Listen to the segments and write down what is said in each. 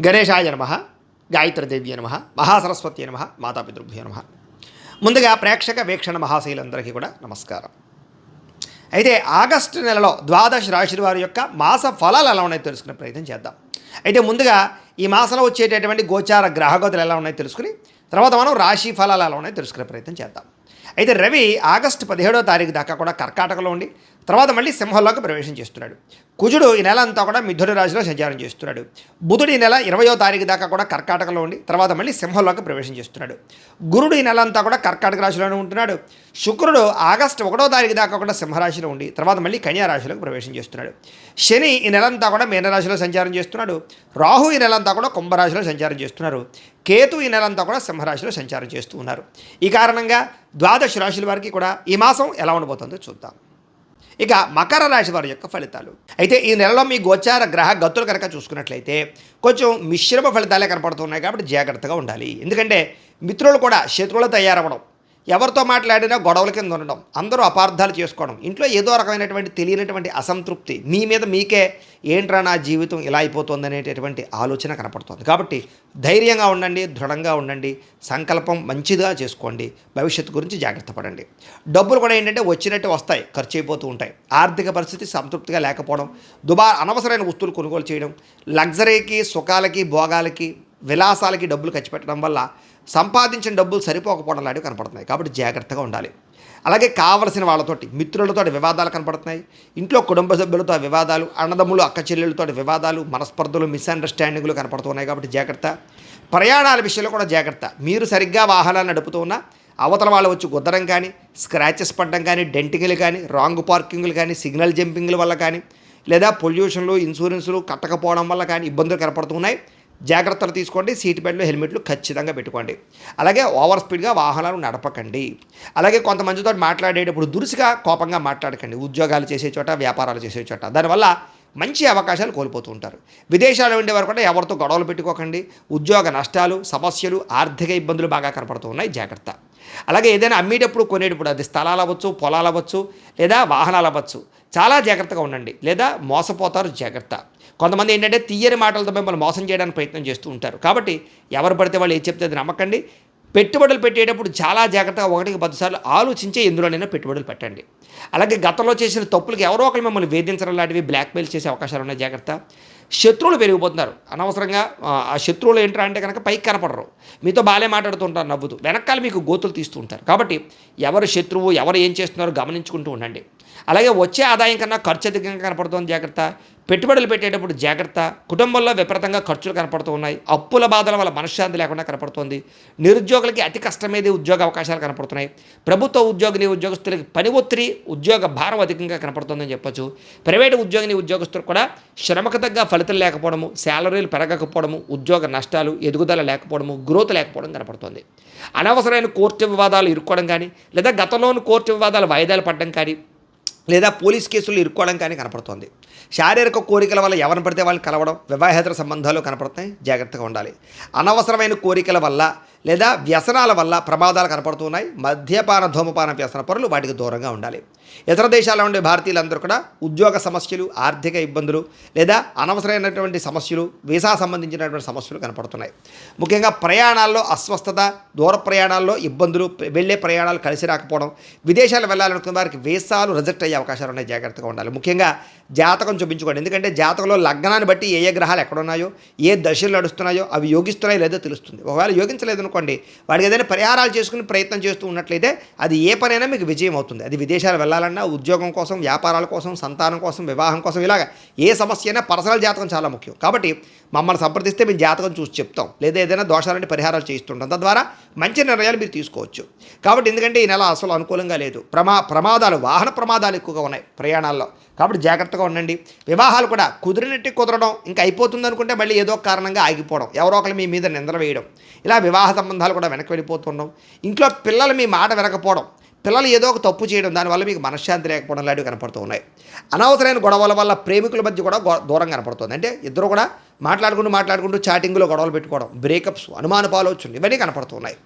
గణేశాయ నమ, గాయత్రీదేవ్య నమ, మహాసరస్వతి నమ, మాతాపితృభ్యో నమ. ముందుగా ప్రేక్షక వీక్షణ మహాశైలందరికీ కూడా నమస్కారం. అయితే ఆగస్టు నెలలో ద్వాదశ రాశుల వారి యొక్క మాస ఫలాలు ఎలా ఉన్నాయో తెలుసుకునే ప్రయత్నం చేద్దాం. అయితే ముందుగా ఈ మాసంలో వచ్చేటటువంటి గోచార గ్రహగతులు ఎలా ఉన్నాయో తెలుసుకుని తర్వాత మనం రాశి ఫలాలు ఎలా ఉన్నాయో తెలుసుకునే ప్రయత్నం చేద్దాం. అయితే రవి ఆగస్టు 17వ తారీఖు దాకా కూడా కర్కాటకలో ఉండి తర్వాత మళ్ళీ సింహంలోకి ప్రవేశం చేస్తున్నాడు. కుజుడు ఈ నెల అంతా కూడా మిథున రాశిలో సంచారం చేస్తున్నాడు. బుధుడు ఈ నెల 20వ తారీఖు దాకా కూడా కర్కాటకలో ఉండి తర్వాత మళ్ళీ సింహంలోకి ప్రవేశం చేస్తున్నాడు. గురుడు ఈ నెల అంతా కూడా కర్కాటక రాశిలోనే ఉంటున్నాడు. శుక్రుడు ఆగస్టు 1వ తారీఖు దాకా కూడా సింహరాశిలో ఉండి తర్వాత మళ్ళీ కన్యా రాశిలోకి ప్రవేశం చేస్తున్నాడు. శని ఈ నెలంతా కూడా మీనరాశిలో సంచారం చేస్తున్నాడు. రాహు ఈ నెలంతా కూడా కుంభరాశిలో సంచారం చేస్తున్నారు. కేతు ఈ నెలంతా కూడా సింహరాశిలో సంచారం చేస్తూ ఉన్నారు. ఈ కారణంగా ద్వాదశ రాశుల వారికి కూడా ఈ మాసం ఎలా ఉండబోతుందో చూద్దాం. ఇక మకర రాశి వారి యొక్క ఫలితాలు. అయితే ఈ నెలలో మీ గోచార గ్రహ గతులు కనుక చూసుకున్నట్లయితే కొంచెం మిశ్రమ ఫలితాలే కనపడుతున్నాయి కాబట్టి జాగ్రత్తగా ఉండాలి. ఎందుకంటే మిత్రులు కూడా శత్రువులు తయారవ్వడం, ఎవరితో మాట్లాడినా గొడవల కింద ఉండడం, అందరూ అపార్థాలు చేసుకోవడం, ఇంట్లో ఏదో రకమైనటువంటి తెలియనటువంటి అసంతృప్తి, మీ మీద మీకే ఏంట్రా నా జీవితం ఇలా అయిపోతుంది అనేటటువంటి ఆలోచన కనపడుతుంది. కాబట్టి ధైర్యంగా ఉండండి, దృఢంగా ఉండండి, సంకల్పం మంచిగా చేసుకోండి, భవిష్యత్తు గురించి జాగ్రత్త పడండి. డబ్బులు కూడా ఏంటంటే వచ్చినట్టు వస్తాయి, ఖర్చు అయిపోతూ ఉంటాయి. ఆర్థిక పరిస్థితి సంతృప్తిగా లేకపోవడం, అనవసరమైన వస్తువులు కొనుగోలు చేయడం, లగ్జరీకి, సుఖాలకి, భోగాలకి, విలాసాలకి డబ్బులు ఖర్చు పెట్టడం వల్ల సంపాదించిన డబ్బులు సరిపోకపోవడం లాంటివి కనపడుతున్నాయి. కాబట్టి జాగ్రత్తగా ఉండాలి. అలాగే కావలసిన వాళ్ళతోటి మిత్రులతో వివాదాలు కనపడుతున్నాయి. ఇంట్లో కుటుంబ సభ్యులతో వివాదాలు, అన్నదమ్ములు అక్క చెల్లెళ్ళతో వివాదాలు, మనస్పర్ధలు, మిస్అండర్స్టాండింగ్లు కనపడుతున్నాయి. కాబట్టి జాగ్రత్త. ప్రయాణాల విషయంలో కూడా జాగ్రత్త. మీరు సరిగ్గా వాహనాలు నడుపుతూ ఉన్నా అవతల వాళ్ళు వచ్చి గుద్దడం కానీ, స్క్రాచెస్ పడడం కానీ, డెంటింగ్లు కానీ, రాంగ్ పార్కింగ్లు కానీ, సిగ్నల్ జంపింగ్ల వల్ల కానీ, లేదా పొల్యూషన్లు, ఇన్సూరెన్సులు కట్టకపోవడం వల్ల కానీ ఇబ్బందులు కనపడుతున్నాయి. జాగ్రత్తలు తీసుకోండి. సీట్ బెల్ట్లు, హెల్మెట్లు ఖచ్చితంగా పెట్టుకోండి. అలాగే ఓవర్ స్పీడ్గా వాహనాలు నడపకండి. అలాగే కొంతమందితో మాట్లాడేటప్పుడు దురుసుగా, కోపంగా మాట్లాడకండి. ఉద్యోగాలు చేసే చోట, వ్యాపారాలు చేసే చోట దానివల్ల మంచి అవకాశాలు కోల్పోతూ ఉంటారు. విదేశాల్లో ఉండేవారు కూడా ఎవరితో గొడవలు పెట్టుకోకండి. ఉద్యోగ నష్టాలు, సమస్యలు, ఆర్థిక ఇబ్బందులు బాగా కనపడుతూ ఉన్నాయి. జాగ్రత్త. అలాగే ఏదైనా అమ్మేటప్పుడు, కొనేటప్పుడు, అది స్థలాలు అవ్వచ్చు, పొలాలు అవ్వచ్చు, లేదా వాహనాలు అవ్వచ్చు, చాలా జాగ్రత్తగా ఉండండి, లేదా మోసపోతారు. జాగ్రత్త. కొంతమంది ఏంటంటే తీయని మాటలతో మిమ్మల్ని మోసం చేయడానికి ప్రయత్నం చేస్తూ ఉంటారు. కాబట్టి ఎవరు పడితే వాళ్ళు ఏం చెప్తే అది నమ్మకండి. పెట్టుబడులు పెట్టేటప్పుడు చాలా జాగ్రత్తగా 1-10 సార్లు ఆలోచించే ఎందులోనైనా పెట్టుబడులు పెట్టండి. అలాగే గతంలో చేసిన తప్పులకు ఎవరో ఒకరు మిమ్మల్ని వేధించడం లాంటివి, బ్లాక్మెయిల్ చేసే అవకాశాలు ఉన్నాయి. జాగ్రత్త. శత్రువులు పెరిగిపోతున్నారు అనవసరంగా. ఆ శత్రువులు ఏంట్రా అంటే కనుక పైకి కనపడరు, మీతో బాగానే మాట్లాడుతుంటారు, నవ్వుతూ వెనకాల మీకు గోతులు తీస్తూ ఉంటారు. కాబట్టి ఎవరు శత్రువు, ఎవరు ఏం చేస్తున్నారో గమనించుకుంటూ ఉండండి. అలాగే వచ్చే ఆదాయం కన్నా ఖర్చు అధికంగా కనపడుతుంది. జాగ్రత్త. పెట్టుబడులు పెట్టేటప్పుడు జాగ్రత్త. కుటుంబంలో విపరీతంగా ఖర్చులు కనపడుతూ ఉన్నాయి. అప్పుల బాధల వల్ల మనశ్శాంతి లేకుండా కనపడుతుంది. నిరుద్యోగులకి అతి కష్టమేది ఉద్యోగ అవకాశాలు కనపడుతున్నాయి. ప్రభుత్వ ఉద్యోగస్తులకి పని ఒత్తిడి, ఉద్యోగ భారం అధికంగా కనపడుతుందని చెప్పొచ్చు. ప్రైవేటు ఉద్యోగస్తులకు కూడా శ్రమకు తగ్గ ఫలితం లేకపోవడము, శాలరీలు పెరగకపోవడము, ఉద్యోగ నష్టాలు, ఎదుగుదల లేకపోవడము, గ్రోత్ లేకపోవడం కనపడుతుంది. అనవసరమైన కోర్టు వివాదాలు ఇరుక్కోవడం కానీ, లేదా గతంలోని కోర్టు వివాదాలు వాయిదాలు పడడం కానీ, లేదా పోలీస్ కేసులు ఇరుక్కోవడం కానీ కనపడుతుంది. శారీరక కోరికల వల్ల ఎవరిని పడితే వాళ్ళు కలవడం, వివాహేతర సంబంధాలు కనపడుతున్నాయి. జాగ్రత్తగా ఉండాలి. అనవసరమైన కోరికల వల్ల లేదా వ్యసనాల వల్ల ప్రమాదాలు కనపడుతున్నాయి. మద్యపాన, ధూమపాన వ్యసన పరులు వాటికి దూరంగా ఉండాలి. ఇతర దేశాల్లో ఉండే భారతీయులందరూ కూడా ఉద్యోగ సమస్యలు, ఆర్థిక ఇబ్బందులు, లేదా అనవసరమైనటువంటి సమస్యలు, వీసా సంబంధించినటువంటి సమస్యలు కనపడుతున్నాయి. ముఖ్యంగా ప్రయాణాల్లో అస్వస్థత, దూర ప్రయాణాల్లో ఇబ్బందులు, వెళ్ళే ప్రయాణాలు కలిసి రాకపోవడం, విదేశాలు వెళ్ళాలనుకున్న వారికి వీసాలు రిజెక్ట్ అయ్యే అవకాశాలు ఉన్నాయి. జాగ్రత్తగా ఉండాలి. ముఖ్యంగా జాతకం చూపించుకోండి. ఎందుకంటే జాతకంలో లగ్నాన్ని బట్టి ఏ గ్రహాలు ఎక్కడున్నాయో, ఏ దశలు నడుస్తున్నాయో అవి యోగిస్తున్నాయో లేదో తెలుస్తుంది. ఒకవేళ యోగించలేదనుకోండి, వాడికి ఏదైనా పరిహారాలు చేసుకుని ప్రయత్నం చేస్తూ ఉన్నట్లయితే అది ఏ పనైనా మీకు విజయం అవుతుంది. అది విదేశాలు వెళ్ళాలన్నా, ఉద్యోగం కోసం, వ్యాపారాల కోసం, సంతానం కోసం, వివాహం కోసం, ఇలాగ ఏ సమస్య అయినా పర్సనల్ జాతకం చాలా ముఖ్యం. కాబట్టి మమ్మల్ని సంప్రదిస్తే మేము జాతకం చూసి చెప్తాం, లేదా ఏదైనా దోషాలంటే పరిహారాలు చేయిస్తుంటాం. తద్వారా మంచి నిర్ణయాలు మీరు తీసుకోవచ్చు. కాబట్టి ఎందుకంటే ఈ నెల అసలు అనుకూలంగా లేదు. ప్రమాదాలు, వాహన ప్రమాదాలు ఎక్కువగా ఉన్నాయి ప్రయాణాల్లో. కాబట్టి జాగ్రత్తగా ఉండండి. వివాహాలు కూడా కుదిరినట్టు కుదరడం, ఇంకా అయిపోతుంది అనుకుంటే మళ్ళీ ఏదో కారణంగా ఆగిపోవడం, ఎవరో ఒకరు మీ మీద నిందలు వేయడం, ఇలా వివాహ సంబంధాలు కూడా వెనక్కి వెళ్ళిపోతుండడం, ఇంట్లో పిల్లలు మీ మాట వినకపోవడం, పిల్లలు ఏదో ఒక తప్పు చేయడం, దానివల్ల మీకు మనశ్శాంతి లేకపోవడం లాంటివి కనపడుతూ ఉన్నాయి. అనవసరమైన గొడవల వల్ల ప్రేమికుల మధ్య కూడా దూరం కనపడుతుంది. అంటే ఇద్దరు కూడా మాట్లాడుకుంటూ చాటింగ్లో గొడవలు పెట్టుకోవడం, బ్రేకప్స్, అనుమానపు ఆలోచనలు ఇవన్నీ కనపడుతున్నాయి.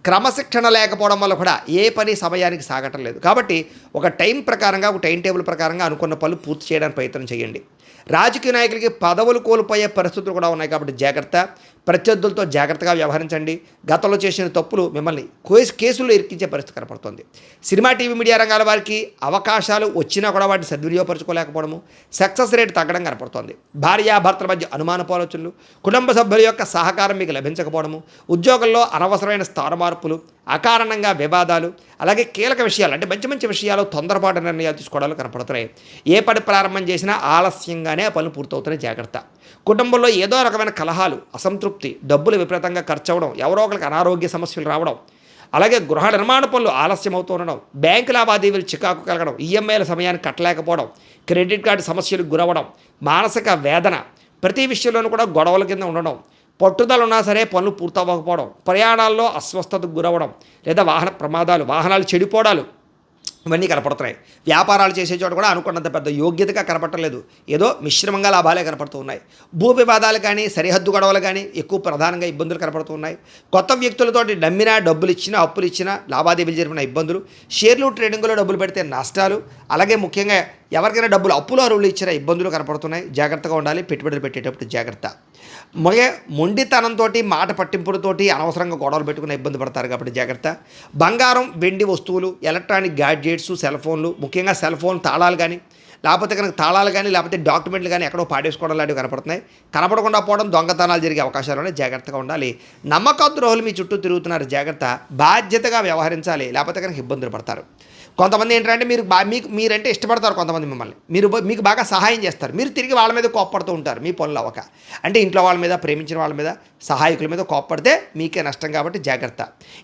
క్రమశిక్షణ లేకపోవడం వల్ల కూడా ఏ పని సమయానికి సాగటం లేదు. కాబట్టి ఒక టైం ప్రకారంగా, ఒక టైం టేబుల్ ప్రకారంగా అనుకున్న పనులు పూర్తి చేయడానికి ప్రయత్నం చేయండి. రాజకీయ నాయకులకి పదవులు కోల్పోయే పరిస్థితులు కూడా ఉన్నాయి కాబట్టి జాగ్రత్త. ప్రత్యర్థులతో జాగ్రత్తగా వ్యవహరించండి. గతంలో చేసిన తప్పులు మిమ్మల్ని కేసుల్లో ఇరికించే పరిస్థితి కనపడుతుంది. సినిమా, టీవీ, మీడియా రంగాల వారికి అవకాశాలు వచ్చినా కూడా వాటిని సద్వినియోగపరచుకోలేకపోవడము, సక్సెస్ రేట్ తగ్గడం కనపడుతోంది. భార్యాభర్తల మధ్య అనుమానపు ఆలోచనలు, కుటుంబ సభ్యుల యొక్క సహకారం మీకు లభించకపోవడము, ఉద్యోగంలో అనవసరమైన స్థాన మార్పులు, అకారణంగా వివాదాలు, అలాగే కీలక విషయాలు అంటే మంచి మంచి విషయాలు తొందరపాటు నిర్ణయాలు తీసుకోవడాలు కనపడుతున్నాయి. ఏ పని ప్రారంభం చేసినా ఆలస్యంగానే ఆ పనులు పూర్తవుతున్నాయి. జాగ్రత్త. కుటుంబంలో ఏదో రకమైన కలహాలు, అసంతృప్తి, డబ్బులు విపరీతంగా ఖర్చు అవ్వడం, ఎవరో ఒకరికి అనారోగ్య సమస్యలు రావడం, అలాగే గృహ నిర్మాణ పనులు ఆలస్యం అవుతూ ఉండడం, బ్యాంకు లావాదేవీలు చికాకు కలగడం, ఈఎంఐల సమయాన్ని కట్టలేకపోవడం, క్రెడిట్ కార్డు సమస్యలకు గురవడం, మానసిక వేదన, ప్రతి విషయంలోనూ కూడా గొడవల కింద ఉండడం, పట్టుదల ఉన్నా సరే పనులు పూర్తవ్వకపోవడం, ప్రయాణాల్లో అస్వస్థతకు గురవడం, లేదా వాహన ప్రమాదాలు, వాహనాలు చెడిపోవడాలు ఇవన్నీ కనపడుతున్నాయి. వ్యాపారాలు చేసే చోట కూడా అనుకున్నంత పెద్ద యోగ్యతగా కనపడలేదు. ఏదో మిశ్రమంగా లాభాలే కనపడుతూ ఉన్నాయి. భూ వివాదాలు కానీ, సరిహద్దు గొడవలు కానీ ఎక్కువ ప్రధానంగా ఇబ్బందులు కనపడుతూ ఉన్నాయి. కొత్త వ్యక్తులతోటి నమ్మినా, డబ్బులు ఇచ్చినా, అప్పులు ఇచ్చినా, లావాదేవీలు జరిపిన ఇబ్బందులు, షేర్లు ట్రేడింగ్లో డబ్బులు పెడితే నష్టాలు, అలాగే ముఖ్యంగా ఎవరికైనా డబ్బులు అప్పులు అరువులు ఇచ్చిన ఇబ్బందులు కనపడుతున్నాయి. జాగ్రత్తగా ఉండాలి. పెట్టుబడులు పెట్టేటప్పుడు జాగ్రత్త. మొండితనంతో, మాట పట్టింపులతోటి అనవసరంగా గొడవలు పెట్టుకునే ఇబ్బంది పడతారు కాబట్టి జాగ్రత్త. బంగారం, వెండి వస్తువులు, ఎలక్ట్రానిక్ గ్యాడ్జెట్స్, సెల్ ఫోన్లు, ముఖ్యంగా సెల్ ఫోన్ తాళాలు కానీ, లేకపోతే కనుక తాళాలు కానీ, లేకపోతే డాక్యుమెంట్లు కానీ ఎక్కడో పాడేసుకోవడం లాంటివి కనపడుతున్నాయి. కనపడకుండా పోవడం, దొంగతనాలు జరిగే అవకాశాలు జాగ్రత్తగా ఉండాలి. నమ్మక ద్రోహులు మీ చుట్టూ తిరుగుతున్నారు. జాగ్రత్త. బాధ్యతగా వ్యవహరించాలి, లేకపోతే కనుక ఇబ్బందులు పడతారు. కొంతమంది ఏంటంటే మీరంటే ఇష్టపడతారు. కొంతమంది మిమ్మల్ని మీకు బాగా సహాయం చేస్తారు. మీరు తిరిగి వాళ్ళ మీద కోప్పడుతూ ఉంటారు. మీ పనులు అవ్వక అంటే ఇంట్లో వాళ్ళ మీద, ప్రేమించిన వాళ్ళ మీద, సహాయకుల మీద కోప్పడితే మీకే నష్టం కాబట్టి జాగ్రత్త.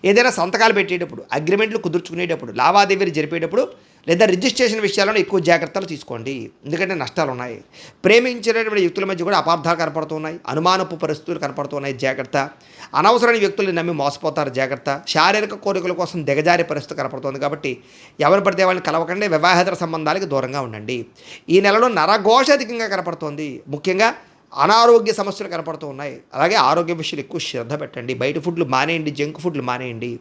ఏదైనా సంతకాలు పెట్టేటప్పుడు, అగ్రిమెంట్లు కుదుర్చుకునేటప్పుడు, లావాదేవీలు జరిపేటప్పుడు లేదా రిజిస్ట్రేషన్ విషయాలను ఎక్కువ జాగ్రత్తలు తీసుకోండి. ఎందుకంటే నష్టాలు ఉన్నాయి. ప్రేమించినటువంటి వ్యక్తుల మధ్య కూడా అపార్థాలు కనపడుతున్నాయి. అనుమానపు పరిస్థితులు కనపడుతున్నాయి. జాగ్రత్త. అనవసరమైన వ్యక్తుల్ని నమ్మి మోసపోతారు. జాగ్రత్త. శారీరక కోరికల కోసం దిగజారే పరిస్థితి కనపడుతుంది కాబట్టి ఎవరు పడితే వాళ్ళని కలవకండి. వివాహేతర సంబంధాలకు దూరంగా ఉండండి. ఈ నెలలో నరఘోష అధికంగా కనపడుతోంది. ముఖ్యంగా అనారోగ్య సమస్యలు కనపడుతూ ఉన్నాయి. అలాగే ఆరోగ్య విషయాలు ఎక్కువ శ్రద్ధ పెట్టండి. బయట ఫుడ్లు మానేయండి, జంక్ ఫుడ్లు మానేయండి,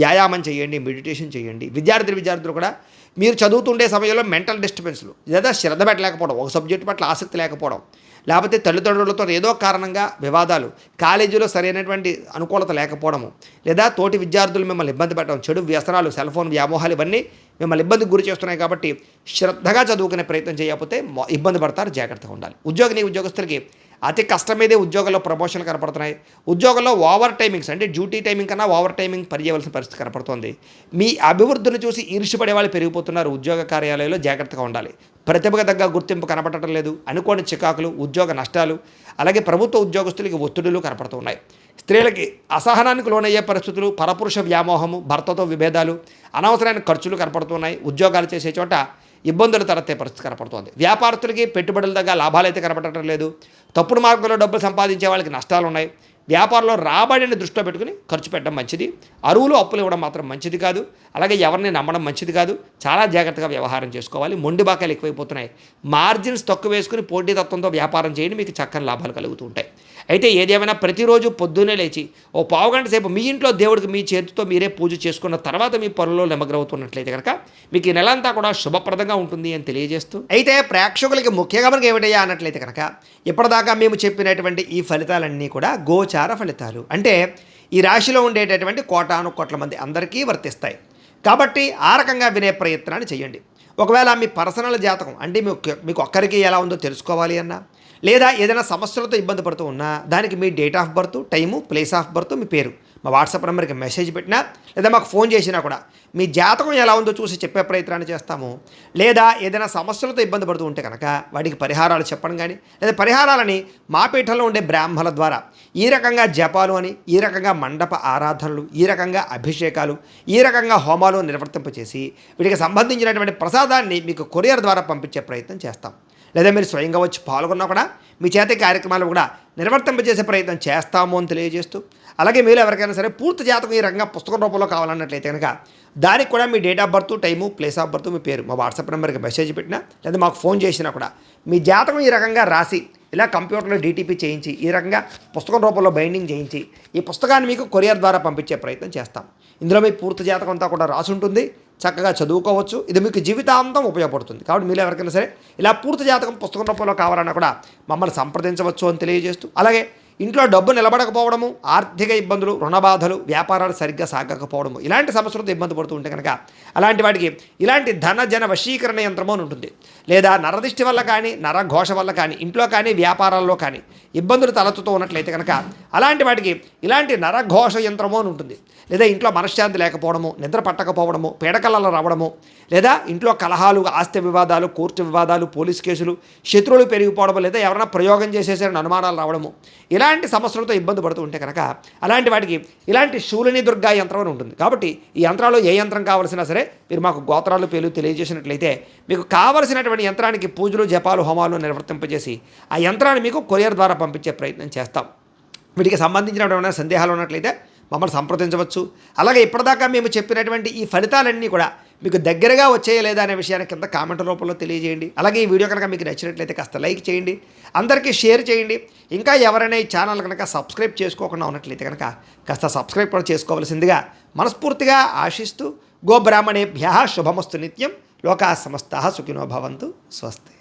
వ్యాయామం చేయండి, మెడిటేషన్ చేయండి. విద్యార్థులు కూడా మీరు చదువుతుండే సమయంలో మెంటల్ డిస్టర్బెన్స్లు లేదా శ్రద్ధ పెట్టలేకపోవడం, ఒక సబ్జెక్టు పట్ల ఆసక్తి లేకపోవడం, లేకపోతే తల్లిదండ్రులతో ఏదో కారణంగా వివాదాలు, కాలేజీలో సరైనటువంటి అనుకూలత లేకపోవడము, లేదా తోటి విద్యార్థులు మిమ్మల్ని ఇబ్బంది పెట్టడం, చెడు వ్యసనాలు, సెల్ ఫోన్ వ్యామోహాలు ఇవన్నీ మిమ్మల్ని ఇబ్బందికి గురి చేస్తున్నాయి కాబట్టి శ్రద్ధగా చదువుకునే ప్రయత్నం చేయకపోతే ఇబ్బంది పడతారు. జాగ్రత్తగా ఉండాలి. ఉద్యోగస్తులకి అతి కష్టమేదే ఉద్యోగంలో ప్రమోషన్లు కనపడుతున్నాయి. ఉద్యోగంలో ఓవర్ టైమింగ్స్ అంటే డ్యూటీ టైమింగ్ కన్నా ఓవర్ టైమింగ్ పనిచేయవలసిన పరిస్థితి కనపడుతోంది. మీ అభివృద్ధిని చూసి ఈర్ష్యపడే వాళ్ళు పెరిగిపోతున్నారు. ఉద్యోగ కార్యాలయంలో జాగ్రత్తగా ఉండాలి. ప్రతిభకు తగ్గ గుర్తింపు కనపడటం లేదు. అనుకోని చికాకులు, ఉద్యోగ నష్టాలు, అలాగే ప్రభుత్వ ఉద్యోగస్తులకి ఒత్తిడులు కనపడుతున్నాయి. స్త్రీలకి అసహనానికి లోనయ్యే పరిస్థితులు, పరపురుష వ్యామోహము, భర్తతో విభేదాలు, అనవసరమైన ఖర్చులు కనపడుతున్నాయి. ఉద్యోగాలు చేసే చోట ఇబ్బందులు తలెత్తే పరిస్థితి కనపడుతోంది. వ్యాపారస్తులకి పెట్టుబడుల దగ్గర లాభాలు అయితే కనపడటం లేదు. తప్పుడు మార్గంలో డబ్బులు సంపాదించే వాళ్ళకి నష్టాలు ఉన్నాయి. వ్యాపారంలో రాబడిని దృష్టిలో పెట్టుకుని ఖర్చు పెట్టడం మంచిది. అరువులు, అప్పులు ఇవ్వడం మాత్రం మంచిది కాదు. అలాగే ఎవరిని నమ్మడం మంచిది కాదు. చాలా జాగ్రత్తగా వ్యవహారం చేసుకోవాలి. మొండి బాకాలు ఎక్కువైపోతున్నాయి. మార్జిన్స్ తక్కువ వేసుకుని పోటీతత్వంతో వ్యాపారం చేయండి. మీకు చక్కని లాభాలు కలుగుతూ ఉంటాయి. అయితే ఏదేమైనా ప్రతిరోజు పొద్దున్నే లేచి ఓ పావుగంట సేపు మీ ఇంట్లో దేవుడికి మీ చేతితో మీరే పూజ చేసుకున్న తర్వాత మీ పనుల్లో నిమగ్నమవుతున్నట్లయితే కనుక మీకు ఈ నెలంతా కూడా శుభప్రదంగా ఉంటుంది అని తెలియజేస్తూ, అయితే ప్రేక్షకులకి ముఖ్యంగా మనకి ఏమిటయ్యా అన్నట్లయితే కనుక ఇప్పటిదాకా మేము చెప్పినటువంటి ఈ ఫలితాలన్నీ కూడా గోచార ఫలితాలు. అంటే ఈ రాశిలో ఉండేటటువంటి కోటాను కోట్ల మంది అందరికీ వర్తిస్తాయి. కాబట్టి ఆ రకంగా వినే ప్రయత్నాన్ని చేయండి. ఒకవేళ మీ పర్సనల్ జాతకం అంటే మీకు ఒక్కరికి ఎలా ఉందో తెలుసుకోవాలి అన్నా, లేదా ఏదైనా సమస్యలతో ఇబ్బంది పడుతూ ఉన్నా దానికి మీ date of birth, time, place of birth, మీ పేరు మా వాట్సాప్ నెంబర్కి మెసేజ్ పెట్టినా లేదా మాకు ఫోన్ చేసినా కూడా మీ జాతకం ఎలా ఉందో చూసి చెప్పే ప్రయత్నాన్ని చేస్తాము. లేదా ఏదైనా సమస్యలతో ఇబ్బంది పడుతూ ఉంటే కనుక వాటికి పరిహారాలు చెప్పడం కానీ, లేదా పరిహారాలని మా పీఠంలో ఉండే బ్రాహ్మణుల ద్వారా ఈ రకంగా జపాలు అని, ఈ రకంగా మండప ఆరాధనలు, ఈ రకంగా అభిషేకాలు, ఈ రకంగా హోమాలు నిర్వర్తింపచేసి వీటికి సంబంధించినటువంటి ప్రసాదాన్ని మీకు కొరియర్ ద్వారా పంపించే ప్రయత్నం చేస్తాం. లేదా మీరు స్వయంగా వచ్చి పాల్గొన్నా కూడా మీ చేత కార్యక్రమాలు కూడా నిర్వర్తింపజేసే ప్రయత్నం చేస్తాము అని తెలియజేస్తూ, అలాగే మీరు ఎవరికైనా సరే పూర్తి జాతకం ఈ రకంగా పుస్తకం రూపంలో కావాలన్నట్లయితే కనుక దానికి కూడా మీ date of birth, time, place of birth, మీ పేరు మా వాట్సాప్ నెంబర్కి మెసేజ్ పెట్టినా లేదా మాకు ఫోన్ చేసినా కూడా మీ జాతకం ఈ రకంగా రాసి ఇలా కంప్యూటర్లో డీటీపీ చేయించి ఈ రకంగా పుస్తకం రూపంలో బైండింగ్ చేయించి ఈ పుస్తకాన్ని మీకు కొరియర్ ద్వారా పంపించే ప్రయత్నం చేస్తాం. ఇందులో మీ పూర్తి జాతకం అంతా కూడా రాసి ఉంటుంది, చక్కగా చదువుకోవచ్చు. ఇది మీకు జీవితాంతం ఉపయోగపడుతుంది. కాబట్టి మీరు ఎవరికైనా సరే ఇలా పూర్తి జాతకం పుస్తకం రూపంలో కావాలన్నా కూడా మమ్మల్ని సంప్రదించవచ్చు అని తెలియజేస్తూ, అలాగే ఇంట్లో డబ్బు నిలబడకపోవడము, ఆర్థిక ఇబ్బందులు, రుణ బాధలు, వ్యాపారాలు సరిగ్గా సాగకపోవడము, ఇలాంటి సమస్యలతో ఇబ్బంది పడుతూ ఉంటే కనుక అలాంటి వాటికి ఇలాంటి ధన జన వశీకరణ యంత్రము అని ఉంటుంది. లేదా నరదిష్టి వల్ల కానీ, నరఘోష వల్ల కానీ, ఇంట్లో కానీ వ్యాపారాల్లో కానీ ఇబ్బందులు తలెత్తుతూ ఉన్నట్లయితే కనుక అలాంటి వాటికి ఇలాంటి నరఘోష యంత్రము అని ఉంటుంది. లేదా ఇంట్లో మనశ్శాంతి లేకపోవడము, నిద్ర పట్టకపోవడము, పీడకలలు రావడము, లేదా ఇంట్లో కలహాలు, ఆస్తి వివాదాలు, కోర్టు వివాదాలు, పోలీస్ కేసులు, శత్రువులు పెరిగిపోవడము, లేదా ఎవరైనా ప్రయోగం చేసేసారని అనుమానాలు రావడము, ఇలాంటి సమస్యలతో ఇబ్బంది పడుతూ ఉంటే కనుక అలాంటి వాటికి ఇలాంటి శూలిని దుర్గా యంత్రం అని ఉంటుంది. కాబట్టి ఈ యంత్రాలు ఏ యంత్రం కావాల్సినా సరే మీరు మాకు గోత్రాలు పేర్లు తెలియజేసినట్లయితే మీకు కావలసినటువంటి యంత్రానికి పూజలు, జపాలు, హోమాలు నిర్వర్తింపజేసి ఆ యంత్రాన్ని మీకు కొరియర్ ద్వారా పంపించే ప్రయత్నం చేస్తాం. వీటికి సంబంధించినటువంటి సందేహాలు ఉన్నట్లయితే మమ్మల్ని సంప్రదించవచ్చు. అలాగే ఇప్పటిదాకా మేము చెప్పినటువంటి ఈ ఫలితాలన్నీ కూడా మీకు దగ్గరగా వచ్చాయా లేదా అనే విషయాన్ని కింద కామెంట్ రూపంలో తెలియజేయండి. అలాగే ఈ వీడియో కనుక మీకు నచ్చినట్లయితే కాస్త లైక్ చేయండి, అందరికీ షేర్ చేయండి. ఇంకా ఎవరైనా ఈ ఛానల్ కనుక సబ్స్క్రైబ్ చేసుకోకుండా ఉన్నట్లయితే కనుక కాస్త సబ్స్క్రైబ్ కూడా చేసుకోవాల్సిందిగా మనస్ఫూర్తిగా ఆశిస్తూ, గోబ్రాహ్మణేభ్యః శుభమస్తు నిత్యం, లోకాः సమస్తాः సుఖినో భవంతు. స్వస్తి.